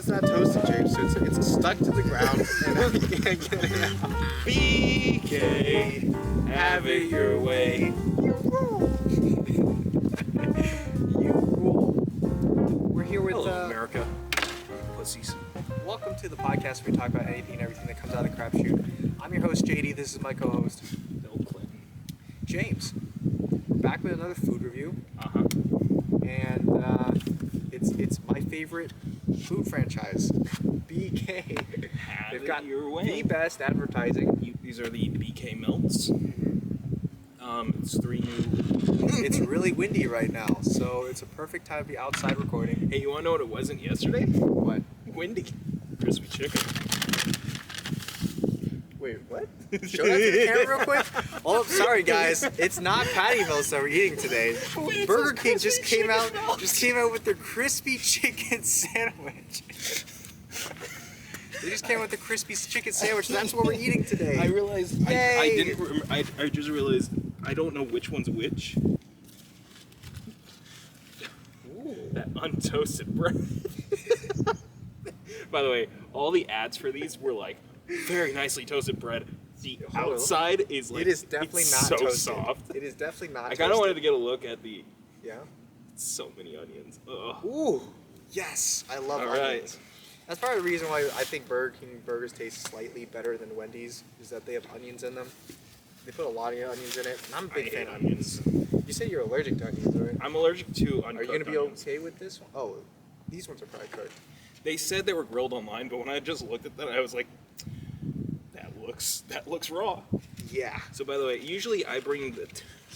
it's not toasted, James. So it's stuck to the ground, and I can't get it out. BK, have it your way. You rule. You rule. We're here with Hello, America. Pussies. Welcome to the podcast where we talk about anything and everything that comes out of the crapshoot. I'm your host, JD. This is my co-host, Bill Clinton. James. We're back with another food review. Uh-huh. And it's my favorite food franchise, BK. Have They've it got your way. the best advertising. These are the BK melts. It's 3 new. It's really windy right now, so it's a perfect time to be outside recording. Hey, you want to know what it wasn't yesterday? What? Windy. Crispy chicken. Wait, what? Show that to the camera real quick. Oh, sorry guys, it's not patty melts that we're eating today. Wait, Burger King just came out melts. with their crispy chicken sandwich. They just came out with the crispy chicken sandwich. That's what we're eating today. I realized I Yay. didn't remember. I just realized I don't know which one's which. Ooh. That untoasted bread. By the way, all the ads for these were like very nicely toasted bread. The outside is like It is definitely it's not so toasted. soft. It is definitely not. I kind of wanted to get a look at the Yeah. so many onions. Ugh. Ooh. Yes, I love All onions. right. That's probably the reason why I think Burger King burgers taste slightly better than Wendy's, is that they have onions in them. They put a lot of onions in it, and I'm a big fan of onions. You said you're allergic to onions, right? I'm allergic to uncooked Are you gonna be onions. okay with this one? Oh, these ones are probably cooked. They said they were grilled online, but when I just looked at that, I was like, that looks raw. Yeah. So by the way, usually I bring the.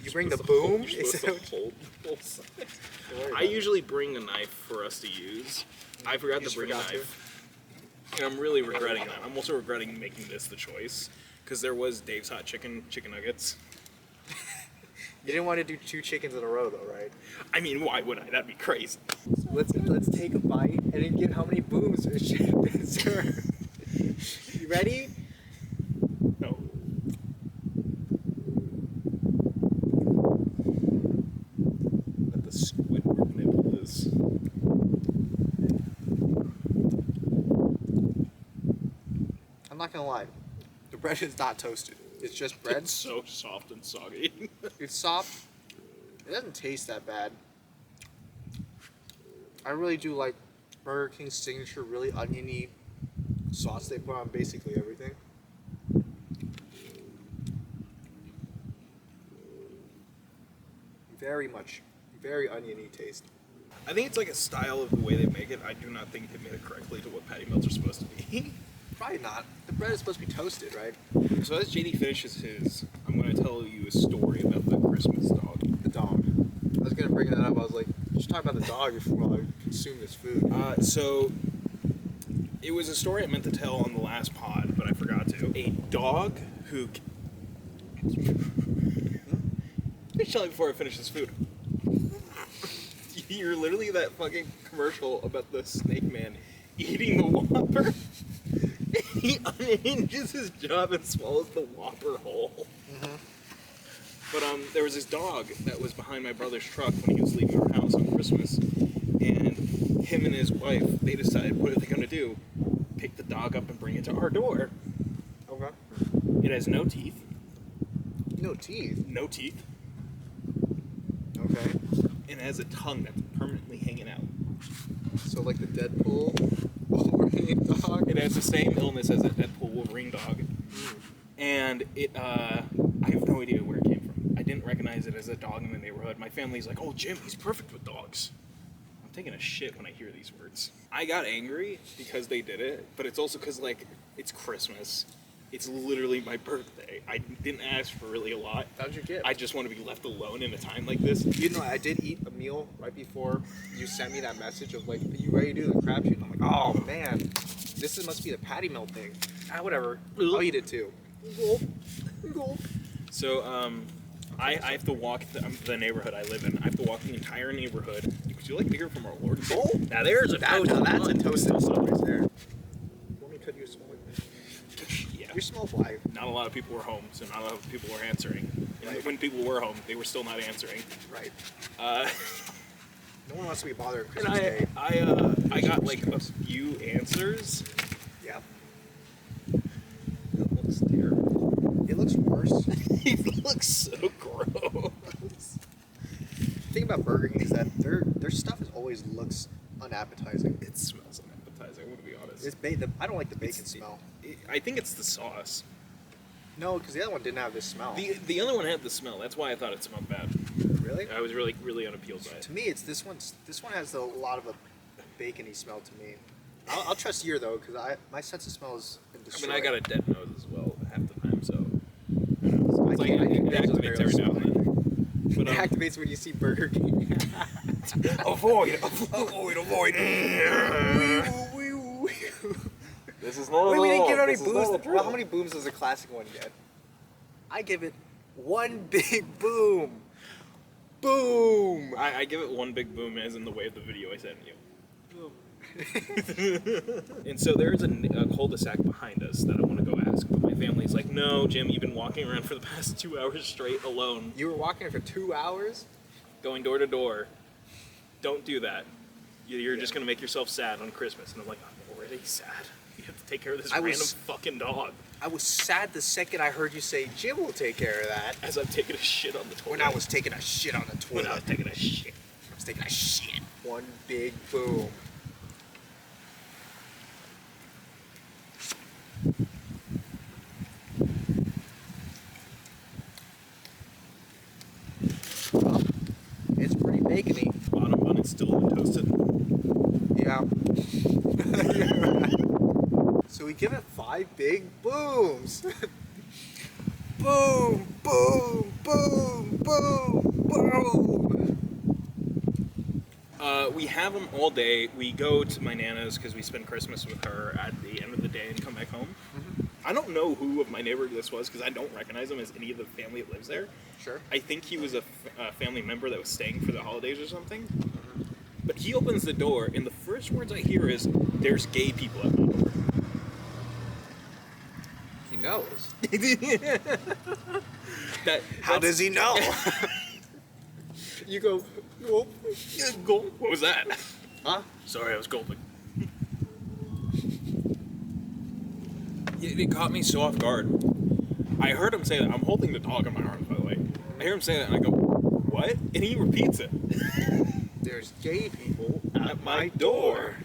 You bring the boom? You're Is supposed that to hold the full size. Don't worry I about it. usually bring a knife for us to use. I forgot You to bring a forgot to? knife. And I'm really regretting that. I'm also regretting making this the choice. Because there was Dave's Hot Chicken nuggets. You didn't want to do 2 chickens in a row, though, right? I mean, why would I? That'd be crazy. Let's take a bite and then get how many booms it should serve. You ready? No. Let the Squidward nibble this. I'm not gonna lie. The bread is not toasted. It's just bread. It's so soft and soggy. It's soft. It doesn't taste that bad. I really do like Burger King's signature, really oniony sauce they put on basically everything. Very oniony taste. I think it's like a style of the way they make it. I do not think they made it correctly to what patty melts are supposed to be. Probably not. The bread is supposed to be toasted, right? So as JD finishes his, I'm going to tell you a story about the Christmas dog. The dog. I was gonna bring that up. I was like, just talk about the dog while I consume this food. So it was a story I meant to tell on the last pod, but I forgot to. A dog who... Let me tell you before I finish this food. You're literally that fucking commercial about the snake man eating the Whopper. He unhinges his jaw and swallows the Whopper whole. Mm-hmm. But there was this dog that was behind my brother's truck when he was leaving our house on Christmas, and him and his wife, they decided, what are they gonna do? Pick the dog up and bring it to our door. Okay. It has no teeth. No teeth. No teeth. Okay. And it has a tongue that's permanently hanging out. So like the Deadpool Wolverine dog. It has the same illness as a Deadpool Wolverine dog. And it, I have no idea where it came from. I didn't recognize it as a dog in the neighborhood. My family's like, oh, Jim, he's perfect with dogs. I'm taking a shit when I hear these words. I got angry because they did it, but it's also because, like, it's Christmas. It's literally my birthday. I didn't ask for really a lot. How'd you get? I just want to be left alone in a time like this. You know, I did eat a meal right before you sent me that message of like, are you ready to do the crapshoot? And I'm like, oh man, this must be the patty melt thing. Whatever. I'll eat it too. So, I have to walk the neighborhood I live in. I have to walk the entire neighborhood. Would you like to hear from our Lord? Oh, now there's a that's a toasted song right there. Want me to cut you a small? Yeah. You're small fly. Not a lot of people were home, so not a lot of people were answering. And when people were home, they were still not answering. Right. Uh, No one wants to be bothered on And Christmas Day. I got like a few answers. Yeah. It looks terrible. It looks worse. It looks so gross. The thing about Burger King is that their stuff always looks unappetizing. It smells unappetizing, I'm gonna be honest. I don't like the bacon smell. I think it's the sauce. No, because the other one didn't have this smell. The other one had the smell. That's why I thought it smelled bad. Really? I was really, really unappealed by it. To me, it's this one. This one has a lot of a bacony smell to me. I'll trust your though, because my sense of smell is been I destroyed. mean, I got a dead nose as well half the time, so I it's like can't- I it can taste activates the every now and then. It But activates when you see Burger King. avoid. This is not. Wait, we didn't give it any booms. Well, how many booms does a classic one get? I give it one big boom. Boom. I give it one big boom, as in the way of the video I sent you. And so there is a cul-de-sac behind us that I want to go ask, but my family's like, no, Jim, you've been walking around for the past 2 hours straight alone, You were walking for 2 hours? going door to door. Don't do that. You're just going to make yourself sad on Christmas. And I'm like, I'm already sad. You have to take care of this random fucking dog. I was sad the second I heard you say, Jim will take care of that. As I'm taking a shit on the toilet. When I was taking a shit on the toilet. When I was taking a shit. I was taking a shit. One big boom. Well, it's pretty bacony. Bottom bun is still toasted. Yeah. So we give it 5 big booms. Boom, boom, boom, boom, boom. We have them all day. We go to my Nana's because we spend Christmas with her at the end of the day and come back home. Mm-hmm. I don't know who of my neighbor this was because I don't recognize him as any of the family that lives there. Sure. I think he was a family member that was staying for the holidays or something. Mm-hmm. But he opens the door, and the first words I hear is, "There's gay people at my door." He knows. How does he know? You go, whoop. What was that? Huh? Sorry, I was gulping. It caught me so off guard. I heard him say that. I'm holding the dog in my arms, by the way. I hear him say that, and I go, "What?" And he repeats it. There's gay people At my door.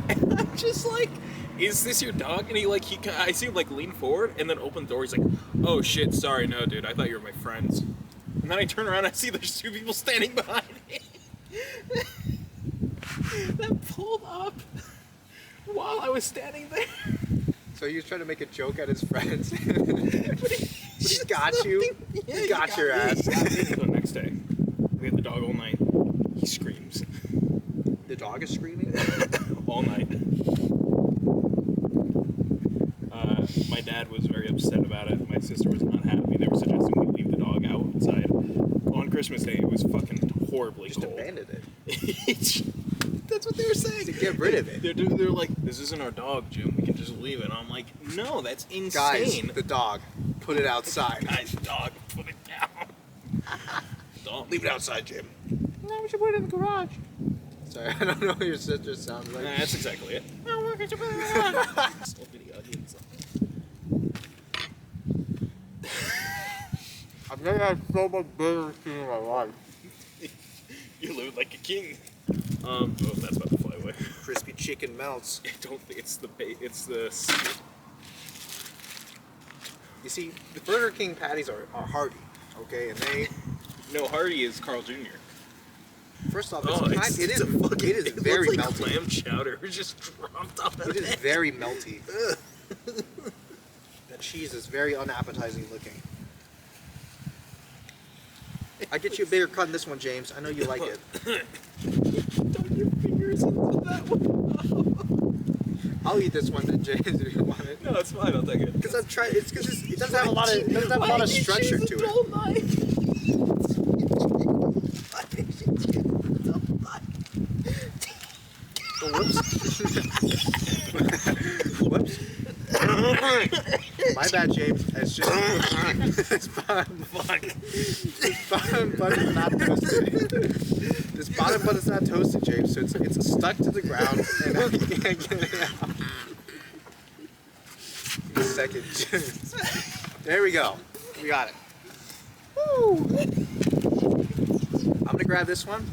And I'm just like, "Is this your dog?" And I see him like lean forward and then open the door. He's like, "Oh shit, sorry, no, dude. I thought you were my friends." And then I turn around and I see there's 2 people standing behind me. That pulled up while I was standing there. So he was trying to make a joke at his friends. But he got you. Yeah, he got your ass. The next day, we had the dog all night. He screams The dog is screaming? all night. My dad was very upset about it. My sister was not happy. They were suggesting we leave the dog outside. On Christmas Day, it was fucking horribly Just cold. abandoned it. That's what they were saying. To get rid of it. They're like, "This isn't our dog, Jim. We can just leave it." And I'm like, "No, that's Guys, insane." the dog. Put it outside. Guys, dog, put it down. Don't Leave it outside, Jim. No, we should put it in the garage. Sorry, I don't know what your sister sounds like. Nah, that's exactly it. I've never had so much Burger King in my life. You live like a king. Oh, that's about to fly away. Crispy chicken melts. I don't think it's the seed. You see, the Burger King patties are hearty, okay? And they, No, Hardy is Carl Jr. first off, It is very like melty. clam chowder just dropped off of It is very melty. That cheese is very unappetizing looking. I get you a bigger cut than this one, James. I know you like it. Dump your fingers into that one. I'll eat this one then, James, if you want it. No, it's fine. I'll take it. Because I've tried. It doesn't have a lot of. It doesn't have a lot of structure to it. Oh, whoops. Whoops. My bad, James. It's just this bottom bun is not toasted. This bottom bun is not toasted, James. So it's stuck to the ground, and I can't get it out. Give me a second, James. There we go. We got it. Woo! I'm gonna grab this one.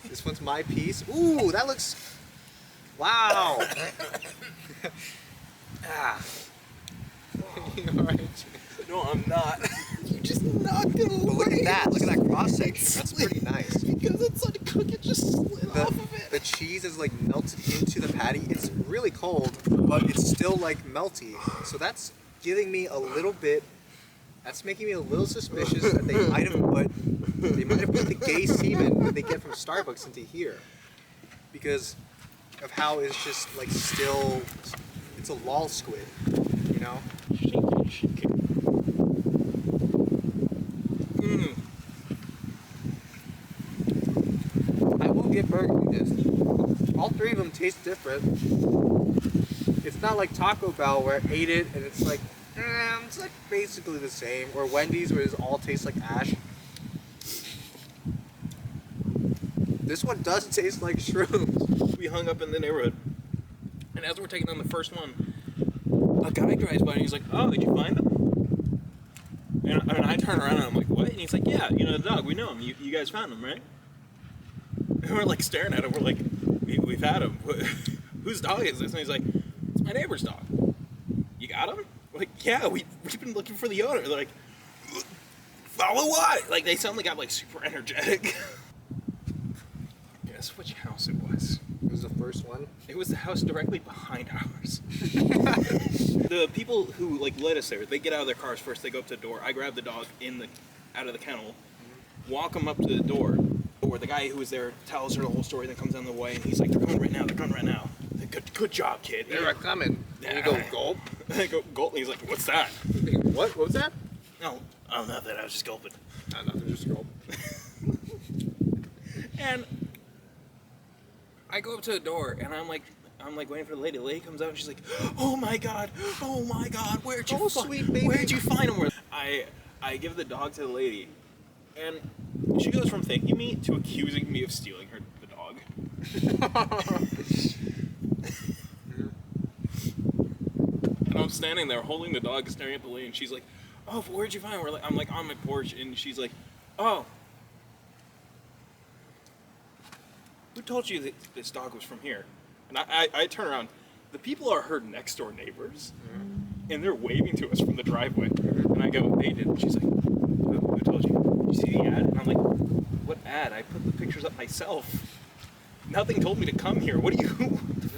This one's my piece. Ooh, that looks. Wow. Ah. You all right, James? No, I'm not. You just knocked it away. Look at that. Look at that cross section. That's pretty nice. Because it's like a cook, it just slid off of it. The cheese is like melted into the patty. It's really cold, but it's still like melty. So that's giving me a little bit. That's making me a little suspicious that they might have put the gay semen that they get from Starbucks into here, because of how it's just like still. It's a lol squid, you know. Shake it. I will give Burger King this. All three of them taste different. It's not like Taco Bell where I ate it and it's like basically the same, or Wendy's where it all tastes like ash. This one does taste like shrooms. We hung up in the neighborhood, and as we're taking on the first one, a guy drives by and he's like, "Oh, did you find them?" And I turn around and I'm like, "What?" And he's like, "Yeah, you know the dog. We know him. You guys found him, right?" And we're like staring at him. We're like, "We've had him. Whose dog is this?" And he's like, "It's my neighbor's dog." "You got him?" We're like, "Yeah, we've been looking for the owner." They're like, "Follow what?" Like they suddenly got like super energetic. Guess which house it was. It was the first one. It was the house directly behind ours. The people who like led us there, they get out of their cars first. They go up to the door. I grab the dog out of the kennel, walk him up to the door. Or the guy who was there tells her the whole story, then comes down the way, and he's like, "They're coming right now. They're coming right now." Good job, kid. They're coming. And you go gulp. And I go gulp, and he's like, "What's that?" What? What was that? No, oh, nothing. I was just gulping. Nothing. Just gulp. And I go up to the door, and I'm like waiting for the lady. The lady comes out, and she's like, oh my god, where'd you sweet baby. Where'd you find him? I give the dog to the lady, and she goes from thanking me to accusing me of stealing the dog. And I'm standing there holding the dog, staring at the lady, and she's like, "Oh, where'd you find him?" I'm like on my porch, and she's like, "Oh, who told you that this dog was from here?" And I turn around. The people are her next door neighbors, and they're waving to us from the driveway. And I go, "They did." And she's like, who told you? Did you see the ad? And I'm like, "What ad? I put the pictures up myself. Nothing told me to come here. What the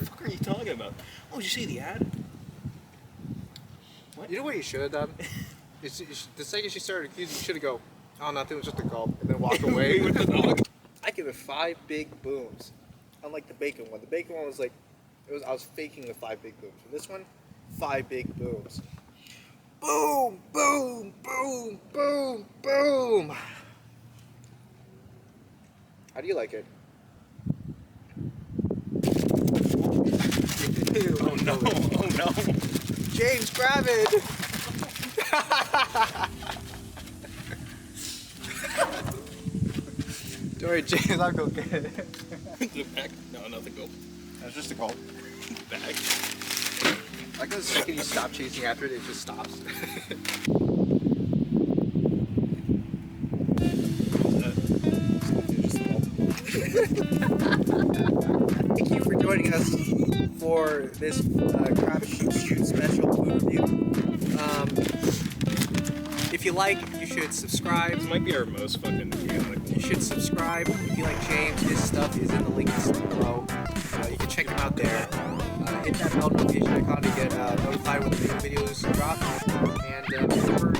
fuck are you talking about?" "Oh, did you see the ad?" What? You know what you should have done? The second she started accusing, you should have go, "Oh, nothing, it was just a gulp," and then walk away. with the dog. I give it 5 big booms. Unlike the bacon one. The bacon one was like, I was faking the 5 big booms. For this one, 5 big booms. Boom, boom, boom, boom, boom. How do you like it? Oh no, oh no. James, grab it! Don't worry, James, I'll go get it. The bag? No, nothing. Go. That's just a gulp. Bag. Like the second you stop chasing after it, it just stops. Thank you for joining us for this Crap Shoot special food review. If you like, you should subscribe. This might be our most fucking chaotic. You should subscribe. If you like James, his stuff is in the links below. You can check him out there. Hit that bell notification icon to get notified when the new videos drop. And remember,